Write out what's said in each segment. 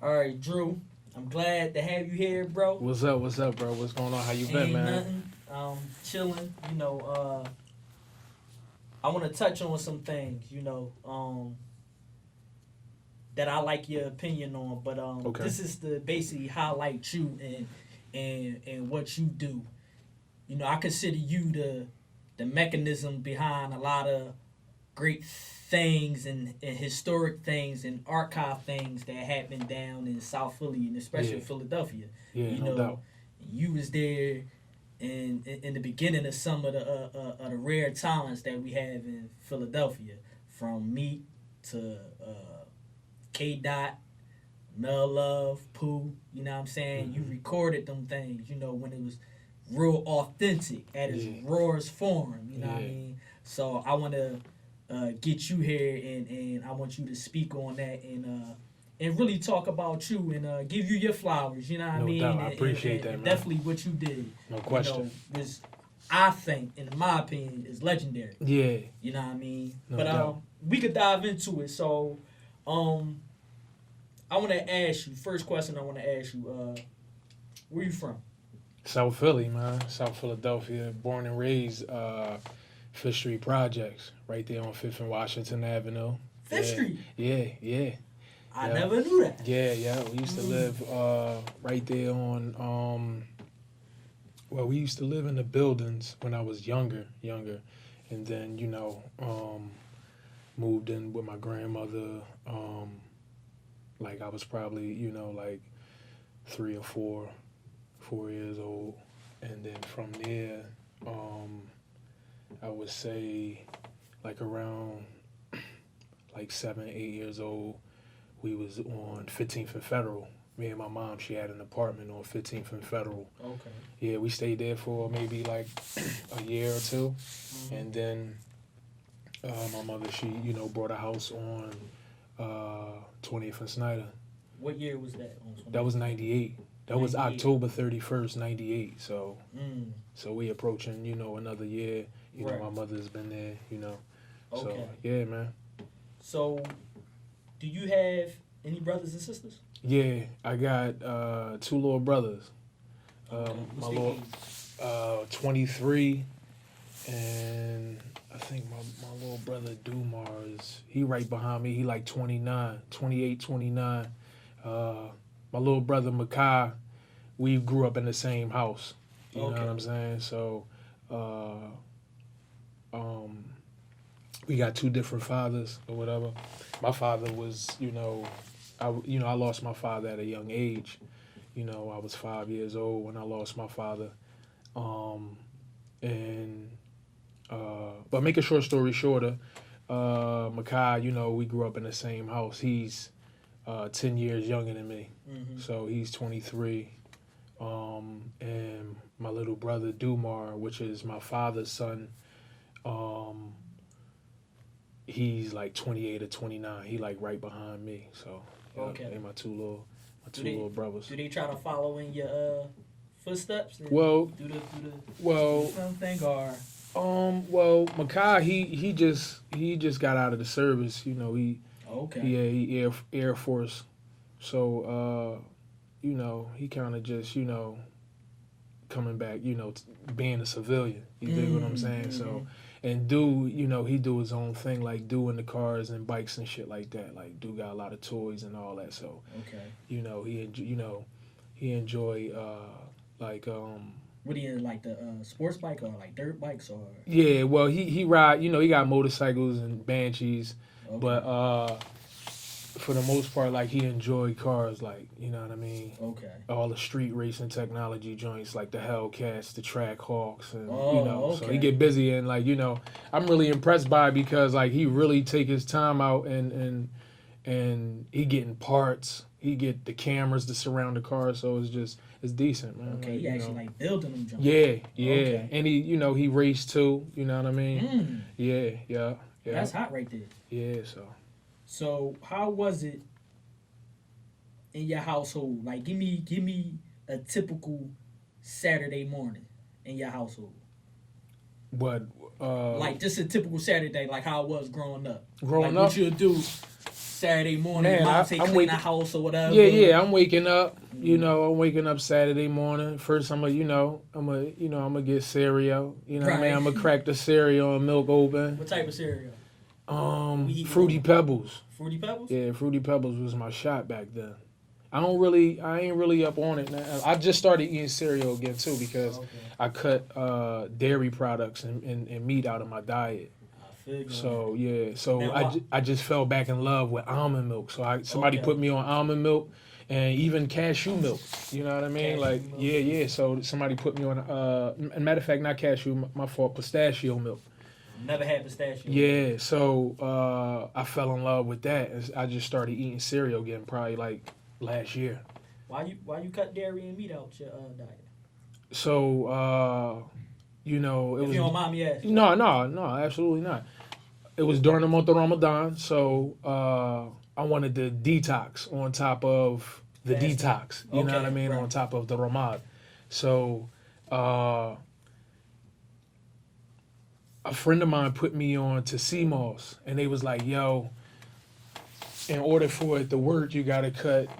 All right, Dru. I'm glad to have you here, bro. What's up? What's up, bro? What's going on? How you been, Ain't man? nothing. Chilling. I want to touch on some things. That I like your opinion on, but Okay. this is to basically highlight you and what you do. I consider you the mechanism behind a lot of great things and historic things and archive things that happen down in South Philly and especially Yeah. Philadelphia. Yeah, no doubt. You was there in the beginning of some of the rare talents that we have in Philadelphia, from Meek to K Dot, Mel Love, Pooh. You know what I'm saying? Mm-hmm. You recorded them things. When it was real authentic at its rawest form. You know what I mean? So I want to get you here and I want you to speak on that and really talk about you and give you your flowers. You know what I mean? No doubt. I appreciate that, man. Definitely what you did. No question. Was, I think, in my opinion, is legendary. Yeah. You know what I mean? No But doubt. we could dive into it. So I want to ask you, first question I want to ask you, where you from? South Philly, man. South Philadelphia. Born and raised Fifth Street Projects, right there on 5th and Washington Avenue. Fifth Street? Yeah. I never knew that. Yeah. We used to live right there on, we used to live in the buildings when I was younger. And then, moved in with my grandmother, like I was probably, like 3 or 4 years old. And then from there, I would say like around like 7, 8 years old, we was on 15th and Federal. Me and my mom, she had an apartment on 15th and Federal. Okay. Yeah, we stayed there for maybe like a year or two. Mm-hmm. And then my mother, she, bought a house on 20th and Snyder. What year was that? That was 98. That 98. Was October 31st, 98. So so we approaching, another year. Right. My mother's been there, Okay. So, yeah, man. So, do you have any brothers and sisters? Yeah, I got 2 little brothers. My little 23, and I think my little brother Dumar he right behind me. He like 28, 29. My little brother Makai, we grew up in the same house. You know what I'm saying? So, we got 2 different fathers or whatever. My father was, I lost my father at a young age. I was 5 years old when I lost my father. But make a short story shorter, Makai, we grew up in the same house. He's 10 years younger than me. Mm-hmm. So he's 23. And my little brother Dumar, which is my father's son, he's like 28 or 29. He like right behind me. So they're my two little brothers. Do they try to follow in your footsteps? Well, do the something or? Makai, he just got out of the service. He Air Force. So he kind of just coming back. Being a civilian. You dig what I'm saying? Mm-hmm. So. And Dru, he do his own thing, like doing the cars and bikes and shit like that. Like Dru got a lot of toys and all that. So, he enjoy What do you like, the sports bike or like dirt bikes or? Yeah, well he ride. He got motorcycles and Banshees, but for the most part, like he enjoy cars, like you know what I mean. Okay. All the street racing technology joints, like the Hellcats, the Track Hawks, and so he get busy and like I'm really impressed by it because like he really take his time out and he getting parts, he get the cameras to surround the car, so it's decent, man. Okay, like, he actually like building them jumps. Yeah, okay. And he he raced too, you know what I mean? Yeah. That's hot right there. Yeah, So how was it in your household? Like, give me a typical Saturday morning in your household. What? Like just a typical Saturday, like how it was growing up. What you'll do Saturday morning, Man, your mom say clean the house or whatever. Yeah, I'm waking up. You know, I'm waking up Saturday morning. First, I'm gonna get cereal. You know what I mean? I'm gonna crack the cereal and milk open. What type of cereal? Fruity Pebbles. Fruity Pebbles? Yeah, Fruity Pebbles was my shot back then. I ain't really up on it now. I just started eating cereal again too because I cut dairy products and meat out of my diet. So yeah, I just fell back in love with almond milk. So somebody put me on almond milk and even cashew milk. You know what I mean? Yeah. So somebody put me on. Matter of fact, not cashew. My fault. Pistachio milk. Never had pistachio. Yeah. So I fell in love with that. I just started eating cereal again, probably like last year. Why you cut dairy and meat out your diet? So you know, if you don't mind me asking. No, absolutely not. It was during the month of Ramadan, so I wanted the detox on top of the detox. You know what I mean? Right. On top of the Ramadan. So a friend of mine put me on to CMOS, and they was like, yo, in order for it to work, you got to cut,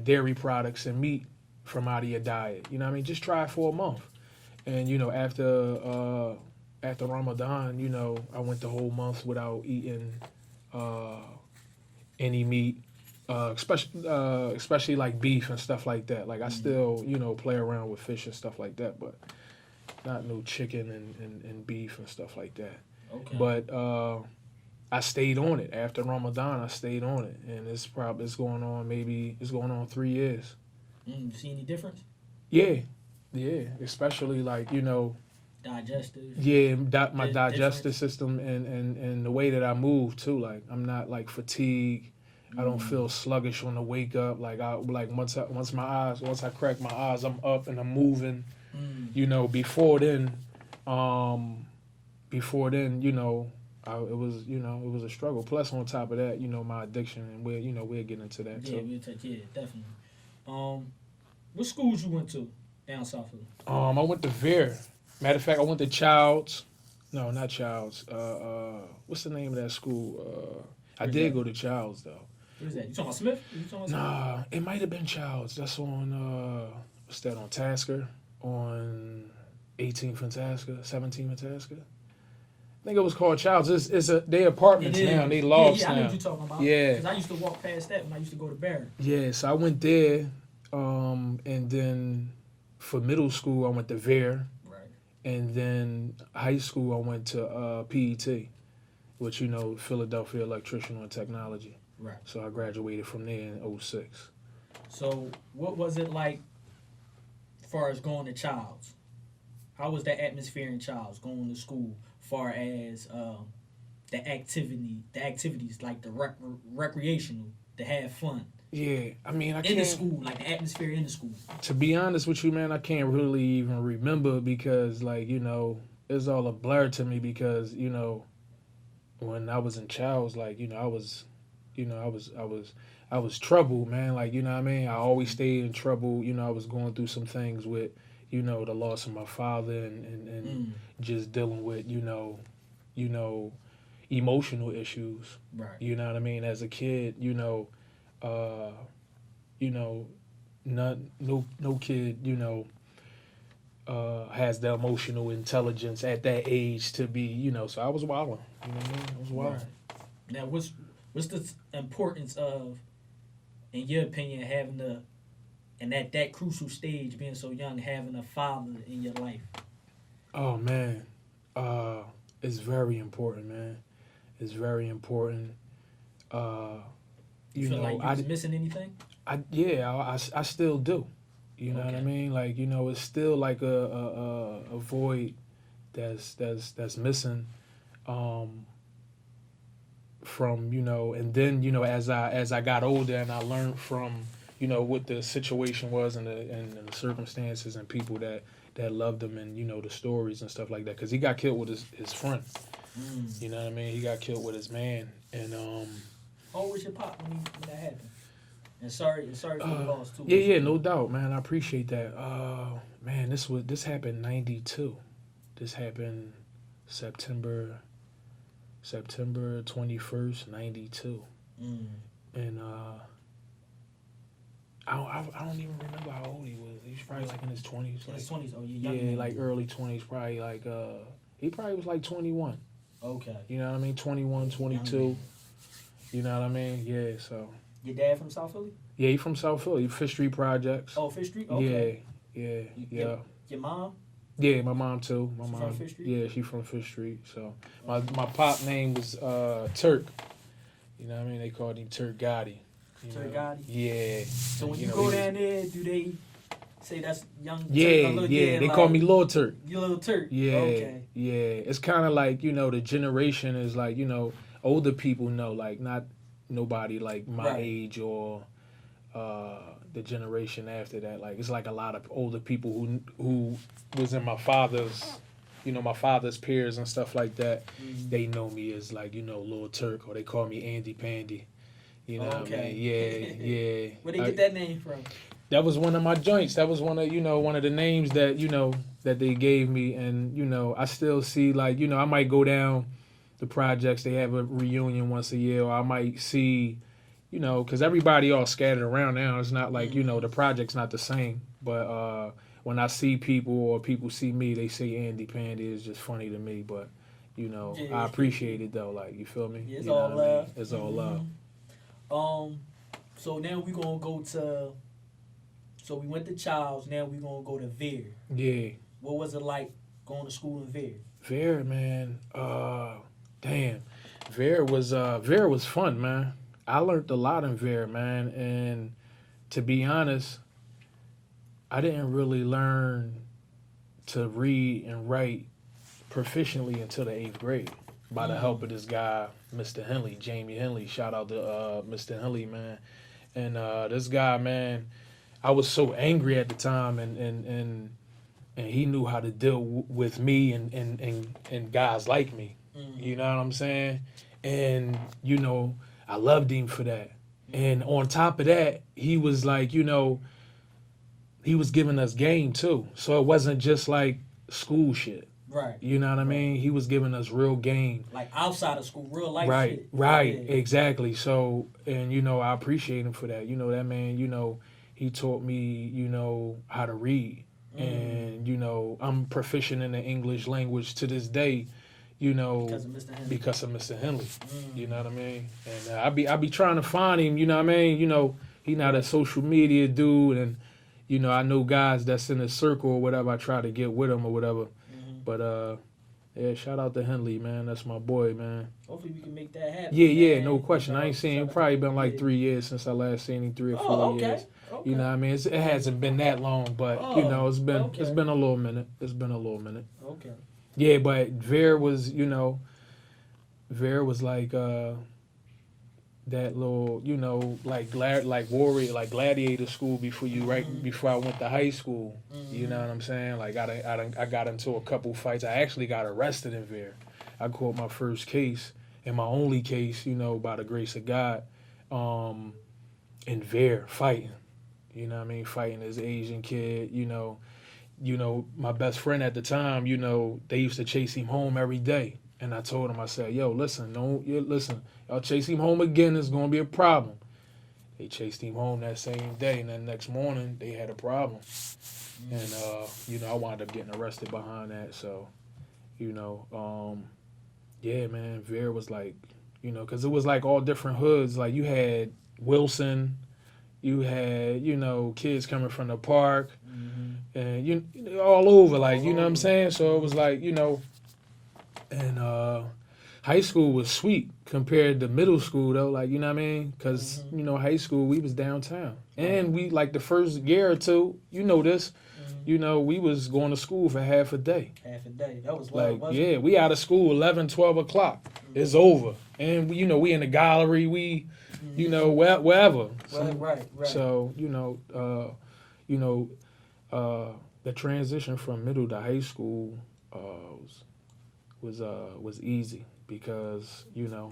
dairy products and meat from out of your diet. You know what I mean? Just try it for a month. And, after Ramadan, I went the whole month without eating any meat, especially like beef and stuff like that. Like I still, play around with fish and stuff like that, but not no chicken and beef and stuff like that. Okay. But I stayed on it. After Ramadan, I stayed on it. And it's going on 3 years. You see any difference? Yeah. Especially like, digestive. Yeah, my digestive system and the way that I move too. Like I'm not like fatigued. I don't feel sluggish on the wake up. Like once I crack my eyes, I'm up and I'm moving. Before then, it was a struggle. Plus on top of that, my addiction, and we'll get into that too. Yeah, definitely. What schools you went to down south of? I went to Veer. Matter of fact, I went to Childs. No, not Childs. What's the name of that school? I did go to Childs, though. What is that? You talking about Smith? Nah, it might have been Childs. That's on, what's that, on Tasker? On 18th and Tasker? 17th and Tasker? I think it was called Childs. They apartments now. They lofts now. I know what you're talking about. Yeah. Because I used to walk past that when I used to go to Barron. Yeah, so I went there, and then for middle school, I went to Veer. And then high school, I went to PET, which, Philadelphia Electrical and Technology. Right. So I graduated from there in 2006. So what was it like as far as going to Childs? How was the atmosphere in Childs, going to school, far as the activities like the recreational, to have fun? Yeah, I mean, I can't... In the school, like the atmosphere in the school. To be honest with you, man, I can't really even remember because, it's all a blur to me because, when I was in Childs, I was troubled, man. Like, you know what I mean? I always stayed in trouble. I was going through some things with, the loss of my father and just dealing with, emotional issues. Right. You know what I mean? As a kid, no kid, has the emotional intelligence at that age to be, so I was wilding. You know what I mean? I was wilding. Right. Now, what's the importance of, in your opinion, having and at that crucial stage, being so young, having a father in your life? Oh, man. It's very important, man. It's very important. You feel like you was missing anything? I still do. You know what I mean? Like, it's still like a void that's missing from, and then, as I got older and I learned from, what the situation was and the circumstances and people that loved him and, the stories and stuff like that. Because he got killed with his friend. You know what I mean? He got killed with his man. And how old was your pop when that happened? And sorry for the loss too. Yeah, no doubt, man. I appreciate that. Man, this happened 92. This happened September September 21st, 92. And I don't even remember how old he was. He was probably like in his 20s. In his 20s? Oh, yeah, like early 20s. Probably like, he probably was like 21. Okay. You know what I mean? 21, 22. You know what I mean? Yeah, so. Your dad from South Philly? Yeah, he from South Philly. Fifth Street Projects. Oh, Fifth Street? Okay. Yeah. Your mom? Yeah, my mom too. My She mom. from Fifth Street? Yeah, she from Fifth Street. So my pop name was Turk. You know what I mean? They called him Turk Gotti. Turk Gotti? Yeah. So when you go down there, do they say that's young Turk? Yeah. They like, call me Lil Turk. You Little Turk? Yeah. Okay. Yeah. It's kind of like, the generation is like, older people know, like not nobody like my age or the generation after that. Like it's like a lot of older people who was in my father's peers and stuff like that. They know me as like, Lil Turk, or they call me Andy Pandy. You know what I mean? Yeah. Where they get that name from? That was one of my joints. That was one of the names that, that they gave me. And, I still see like, I might go down the projects. They have a reunion once a year, or I might see, because everybody all scattered around now. It's not like, the project's not the same. But when I see people or people see me, they say Andy Pandy. Is just funny to me. But, I appreciate it though. Like, you feel me? Yeah, it's all love. I mean? It's all love. So now we're going to go to, so we went to Charles, now we're going to go to Veer. Yeah. What was it like going to school in Veer? Veer, man. Damn. Veer was fun, man. I learned a lot in Veer, man. And to be honest, I didn't really learn to read and write proficiently until the 8th grade by the help of this guy, Mr. Henley, Jamie Henley. Shout out to Mr. Henley, man. And this guy, man, I was so angry at the time, and he knew how to deal with me and guys like me. You know what I'm saying? And, I loved him for that. And on top of that, he was like, he was giving us game too. So it wasn't just like school shit. Right. You know what I mean? He was giving us real game. Like outside of school, real life shit. Right, yeah. Exactly. So, and, I appreciate him for that. That man, he taught me, how to read. And, I'm proficient in the English language to this day, because of Mr. Henley. You know what I mean? And I be trying to find him, you know what I mean? He not a social media dude, and, I know guys that's in his circle or whatever. I try to get with him or whatever. But, yeah, shout out to Henley, man. That's my boy, man. Hopefully we can make that happen. Yeah, no question. I ain't seen him. Probably been like 3 years since I last seen him, 3 or 4 years. Okay. You know what I mean? It hasn't been that long, but, it's been a little minute. It's been a little minute. Okay. Yeah, but Veer was like that little, like warrior, like gladiator school before I went to high school. You know what I'm saying? Like I got into a couple fights. I actually got arrested in Veer. I caught my first case and my only case, by the grace of God, in Veer fighting. You know what I mean? Fighting as an Asian kid, my best friend at the time, they used to chase him home every day. And I told him, I said, yo, listen, y'all chase him home again, it's going to be a problem. They chased him home that same day, and then next morning, they had a problem. And, I wound up getting arrested behind that. So, yeah, man, Veer was like, because it was like all different hoods. Like, you had Wilson, you had, kids coming from the park, and, all over, like, you know what I'm saying? So it was like, and high school was sweet compared to middle school, though, like, you know what I mean? Because, high school, we was downtown. And we, like, the first year or two, this, we was going to school for half a day. Half a day. That was like, wasn't yeah, we out of school 11, 12 o'clock. It's over. And, we in the gallery, wherever. Right. So, the transition from middle to high school was easy because, Yeah,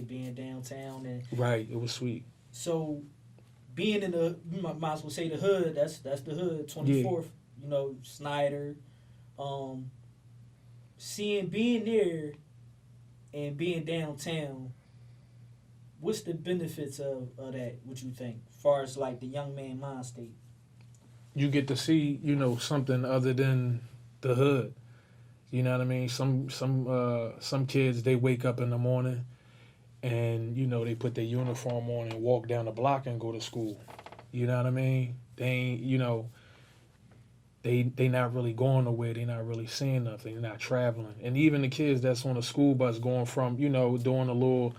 being downtown. And right, it was sweet. So, being in the, you might as well say the hood, that's the hood, 24th, Snyder. Being there, and being downtown, what's the benefits of that, what you think, as far as like the young man mind state? You get to see, something other than the hood. You know what I mean? Some kids, they wake up in the morning and, they put their uniform on and walk down the block and go to school. You know what I mean? They ain't, they not really going nowhere. They not really seeing nothing. They're not traveling. And even the kids that's on a school bus going from, doing a little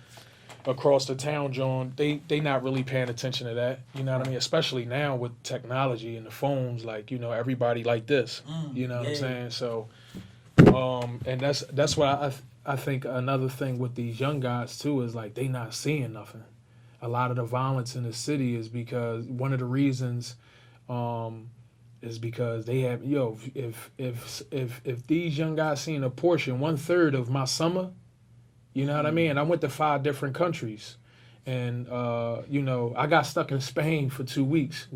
across the town, John, they not really paying attention to that. You know what I mean? Especially now with technology and the phones, like, everybody like this. You know what I'm saying? So, and that's what I think another thing with these young guys too is like they not seeing nothing. A lot of the violence in the city is because one of the reasons is because they have if these young guys seen a portion 1/3 of my summer, you know what I mean? I went to 5 different countries, and I got stuck in Spain for 2 weeks.